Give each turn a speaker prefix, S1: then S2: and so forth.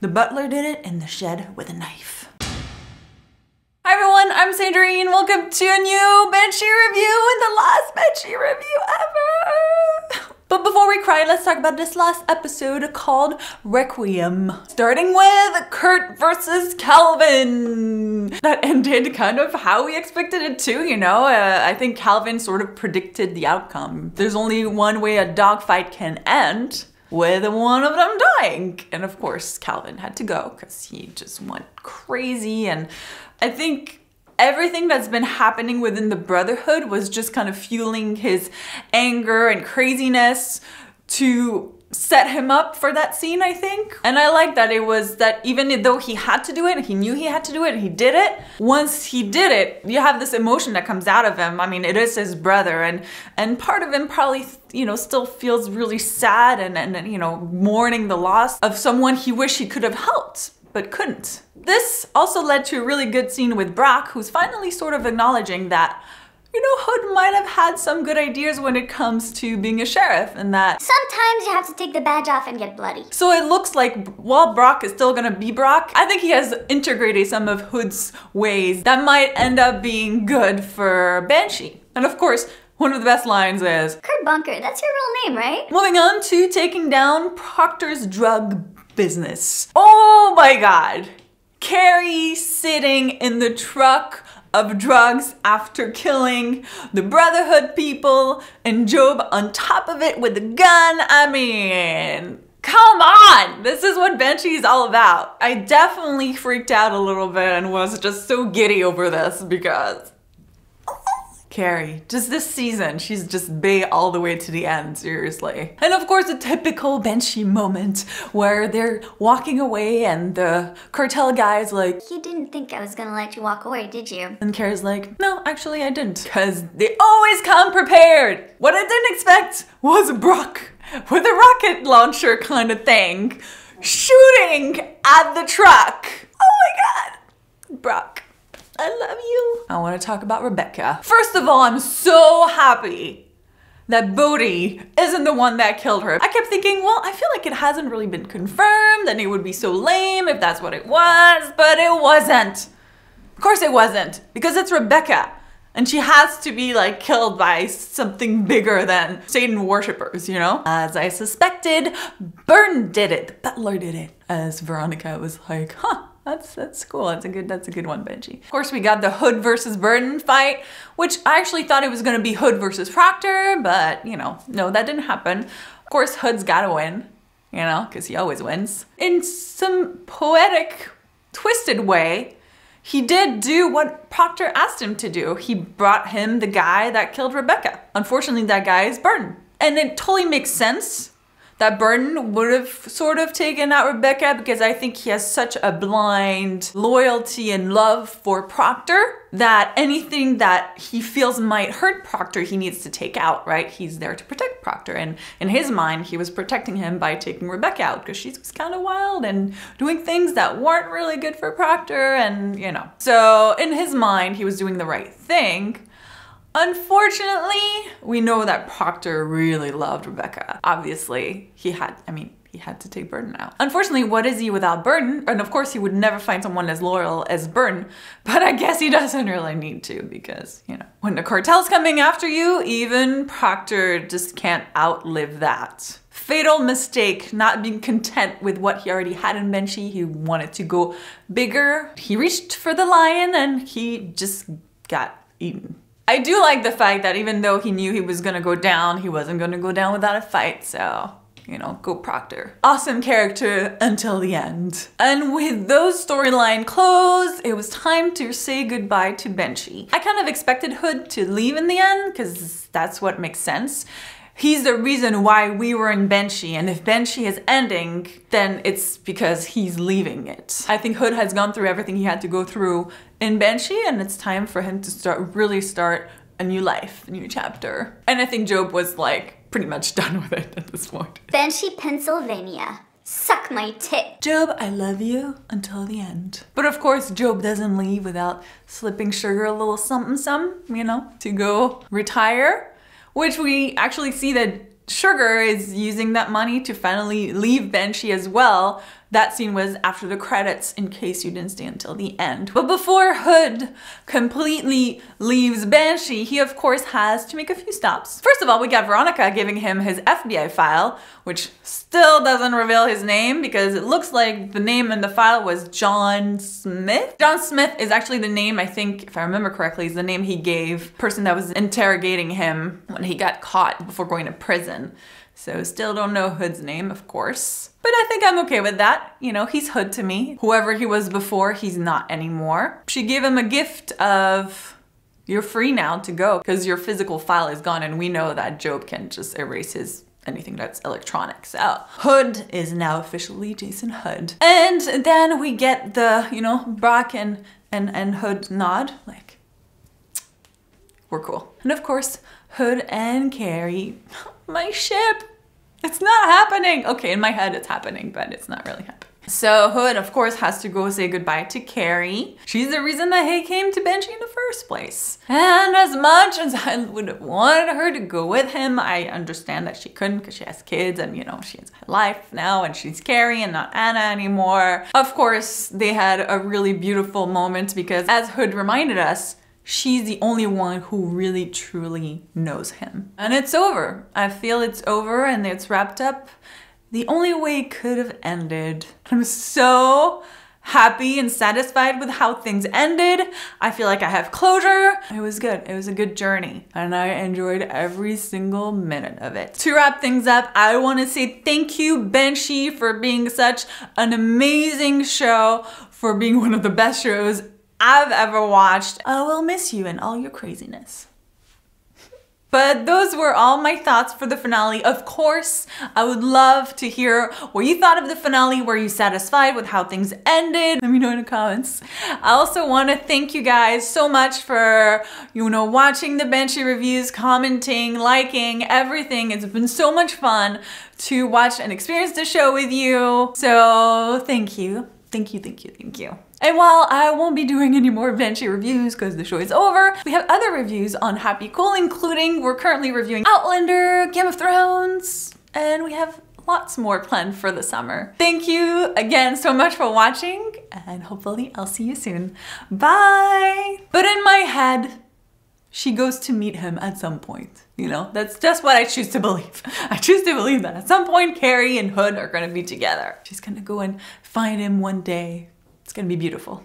S1: The butler did it in the shed with a knife. Hi everyone, I'm Sandrine. Welcome to a new Banshee review and the last Banshee review ever. But before we cry, let's talk about this last episode called Requiem. Starting with Kurt versus Calvin. That ended kind of how we expected it to, you know? I think Calvin sort of predicted the outcome. There's only one way a dogfight can end, with one of them dying. And of course, Calvin had to go because he just went crazy. And I think everything that's been happening within the Brotherhood was just kind of fueling his anger and craziness to set him up for that scene, I think. And I like that it was that even though he had to do it, he knew he had to do it, and he did it. Once he did it, you have this emotion that comes out of him. I mean, it is his brother, and part of him probably, you know, still feels really sad and you know, mourning the loss of someone he wished he could have helped, but couldn't. This also led to a really good scene with Brock, who's finally sort of acknowledging that, you know, Hood might have had some good ideas when it comes to being a sheriff, and that
S2: sometimes you have to take the badge off and get bloody.
S1: So it looks like while Brock is still gonna be Brock, I think he has integrated some of Hood's ways that might end up being good for Banshee. And of course, one of the best lines is,
S2: Kurt Bunker, that's your real name, right?
S1: Moving on to taking down Proctor's drug business. Oh my God. Carrie sitting in the truck of drugs after killing the Brotherhood people, and Job on top of it with a gun. I mean, come on! This is what Banshee is all about. I definitely freaked out a little bit and was just so giddy over this because Carrie, just this season, she's just bae all the way to the end, seriously. And of course, a typical Banshee moment where they're walking away and the cartel guy's like,
S2: You didn't think I was gonna let you walk away, did you?
S1: and Carrie's like, no, actually I didn't. Because they always come prepared. What I didn't expect was Brock with a rocket launcher kind of thing shooting at the truck. Oh my God, Brock. I love you. I want to talk about Rebecca. First of all, I'm so happy that Bodhi isn't the one that killed her. I kept thinking, well, I feel like it hasn't really been confirmed and it would be so lame if that's what it was, but it wasn't. Of course it wasn't, because it's Rebecca. And she has to be like killed by something bigger than Satan worshippers, you know? As I suspected, Burton did it. The butler did it. As Veronica was like, huh. That's cool. That's a good one, Banshee. Of course, we got the Hood versus Burton fight, which I actually thought it was gonna be Hood versus Proctor, but you know, no, that didn't happen. Of course, Hood's gotta win, you know, because he always wins. In some poetic, twisted way, he did do what Proctor asked him to do. He brought him the guy that killed Rebecca. Unfortunately, that guy is Burton. And it totally makes sense that Burton would have sort of taken out Rebecca, because I think he has such a blind loyalty and love for Proctor that anything that he feels might hurt Proctor, he needs to take out, right? He's there to protect Proctor. And in his mind, he was protecting him by taking Rebecca out because she was kind of wild and doing things that weren't really good for Proctor, and you know. So in his mind, he was doing the right thing. Unfortunately, we know that Proctor really loved Rebecca. Obviously, he had to take Burton out. Unfortunately, what is he without Burton? And of course, he would never find someone as loyal as Burton, but I guess he doesn't really need to, because, you know, when the cartel's coming after you, even Proctor just can't outlive that. Fatal mistake, not being content with what he already had in Banshee. He wanted to go bigger. He reached for the lion and he just got eaten. I do like the fact that even though he knew he was gonna go down, he wasn't gonna go down without a fight, so, you know, go Proctor. Awesome character until the end. And with those storyline closed, it was time to say goodbye to Banshee. I kind of expected Hood to leave in the end, because that's what makes sense. He's the reason why we were in Banshee, and if Banshee is ending, then it's because he's leaving it. I think Hood has gone through everything he had to go through in Banshee, and it's time for him to really start a new life, a new chapter. And I think Job was like pretty much done with it at this point.
S2: Banshee, Pennsylvania. Suck my tit.
S1: Job, I love you until the end. But of course, Job doesn't leave without slipping Sugar a little something, you know, to go retire. Which we actually see that Sugar is using that money to finally leave Banshee as well, That scene was after the credits, in case you didn't stay until the end. But before Hood completely leaves Banshee, he of course has to make a few stops. First of all, we got Veronica giving him his FBI file, which still doesn't reveal his name because it looks like the name in the file was John Smith. John Smith is actually the name, I think, if I remember correctly, is the name he gave the person that was interrogating him when he got caught before going to prison. So still don't know Hood's name, of course. But I think I'm okay with that. You know, he's Hood to me. Whoever he was before, he's not anymore. She gave him a gift of, you're free now to go because your physical file is gone, and we know that Job can just erase anything that's electronic. So Hood is now officially Jason Hood. And then we get the, you know, Brock and Hood nod, like, we're cool. And of course, Hood and Carrie, my ship. It's not happening. Okay, in my head it's happening, but it's not really happening. So Hood, of course, has to go say goodbye to Carrie. She's the reason that he came to Banshee in the first place. And as much as I would have wanted her to go with him, I understand that she couldn't because she has kids and, you know, she has a life now and she's Carrie and not Anna anymore. Of course, they had a really beautiful moment because, as Hood reminded us, she's the only one who really truly knows him. And it's over. I feel it's over and it's wrapped up the only way it could have ended. I'm so happy and satisfied with how things ended. I feel like I have closure. It was good. It was a good journey and I enjoyed every single minute of it. To wrap things up, I want to say thank you, Banshee, for being such an amazing show, for being one of the best shows I've ever watched. I will miss you and all your craziness. But those were all my thoughts for the finale. Of course, I would love to hear what you thought of the finale. Were you satisfied with how things ended? Let me know in the comments. I also want to thank you guys so much for, you know, watching the Banshee reviews, commenting, liking, everything. It's been so much fun to watch and experience the show with you. So thank you. Thank you, thank you, thank you. And while I won't be doing any more Banshee reviews because the show is over, we have other reviews on HappyCool, including we're currently reviewing Outlander, Game of Thrones, and we have lots more planned for the summer. Thank you again so much for watching, and hopefully I'll see you soon. Bye! But in my head, she goes to meet him at some point. You know, that's just what I choose to believe. I choose to believe that at some point Carrie and Hood are gonna be together. She's gonna go and find him one day. It's gonna be beautiful.